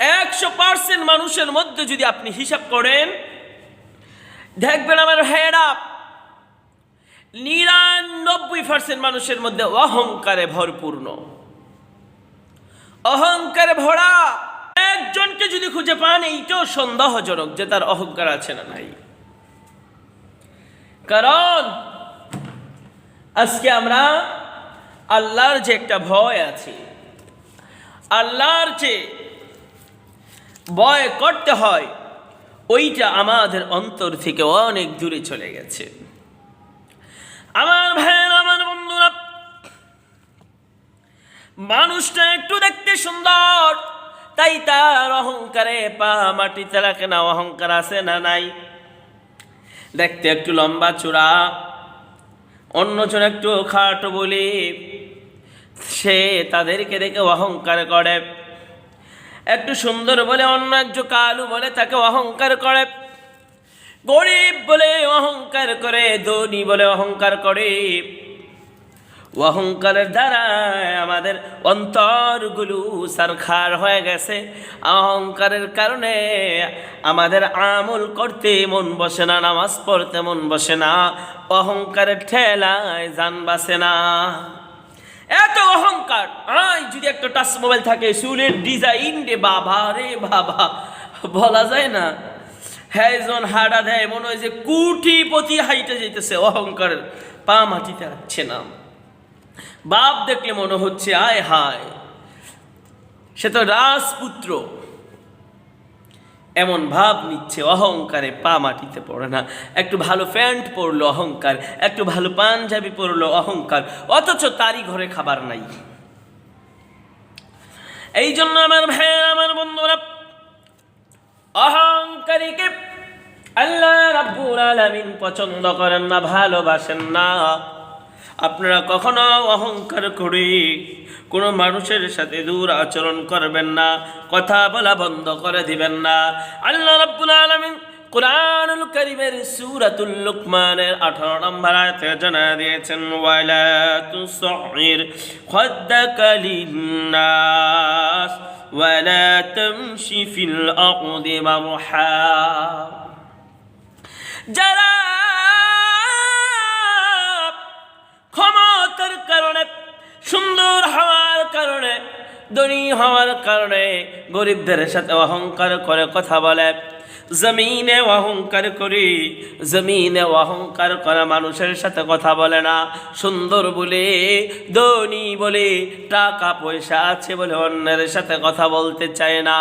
100% মানুষের মধ্যে যদি আপনি হিসাব করেন, দেখবেন আমার ভাইয়েরা 99% মানুষের মধ্যে অহংকারে ভরপূর্ণ, অহংকারে ভরা। একজনকে যদি খুঁজে পান, এইটাও সন্দেহজনক যে তার অহংকার আছে না নাই। কারণ আজকে আমরা আল্লাহর যে একটা ভয় আছে, আল্লাহর যে ভয় করতে হয়, ওইটা আমাদের অন্তর থেকে অনেক দূরে চলে গেছে। আমার ভাইয়েরা, আমার বন্ধুরা, মানুষটা একটু দেখতে সুন্দর, তাই তার অহংকারে পা মাটিতে রাখে না। অহংকার আছে না নাই? দেখতে একটু লম্বা চূড়া, অন্যজন একটু খাটো বলে সে তাদেরকে দেখে অহংকার করে। একটু সুন্দর বলে অন্য একজন কালু বলে তাকে অহংকার করে। গরিব বলে অহংকার করে, ধনী বলে অহংকার করে। অহংকারের দ্বারা আমাদের অন্তরগুলো সারখার হয়ে গেছে। অহংকারের কারণে আমাদের আমল করতে মন বসে না, নামাজ পড়তে মন বসে না, অহংকারের ঠেলায় জান বাসে না। এত অহংকার। যদি একটা টাচ মোবাইল থাকে, চুলের ডিজাইন রে বাবা রে বাবা, বলা যায় না। হ্যাঁ, জন হাডা দেয়, মনে হয় যে কোটিপতি হাইটে যেতেছে। অহংকারের পা মাটিতে রাখছে না। বাপ দেখলে মনে হচ্ছে আয় হায়, সে তো রাজপুত্র, এমন ভাব নিচ্ছে। অহংকারে পা মাটিতে পড়ে না। একটু ভালো প্যান্ট পরলো অহংকার, একটু ভালো পাঞ্জাবি পরলো অহংকার, অথচ তারই ঘরে খাবার নাই। এই জন্য আমার ভাইয়েরা, আমার বন্ধুরা, অহংকারীকে আল্লাহ রাব্বুল আলামিন পছন্দ করেন না, ভালোবাসেন না। আপনারা কখনো অহংকার করে কোনো মানুষের সাথে দূর আচরণ করবেন না, কথা বলা বন্ধ করে দিবেন না। আল্লাহ রাব্বুল আলামিন কুরআনুল কারীমের সূরাতুল লুকমানের 18 নম্বর আয়াতে জানা দিয়েছেন, ওয়ালা তুসঈর খাদ্দাকা লিন্নাস ওয়ালা তামশি ফিল আরদি মারহা। যারা ক্ষমতার কারণে, সুন্দর হওয়ার কারণে, ধনী হওয়ার কারণে গরিবদের সাথে অহংকার করে কথা বলে, জমিনে অহংকার করি, জমিনে অহংকার করা মানুষের সাথে কথা বলে না। সুন্দর বলে, ধনী বলে, টাকা পয়সা আছে বলে অন্যের সাথে কথা বলতে চায় না।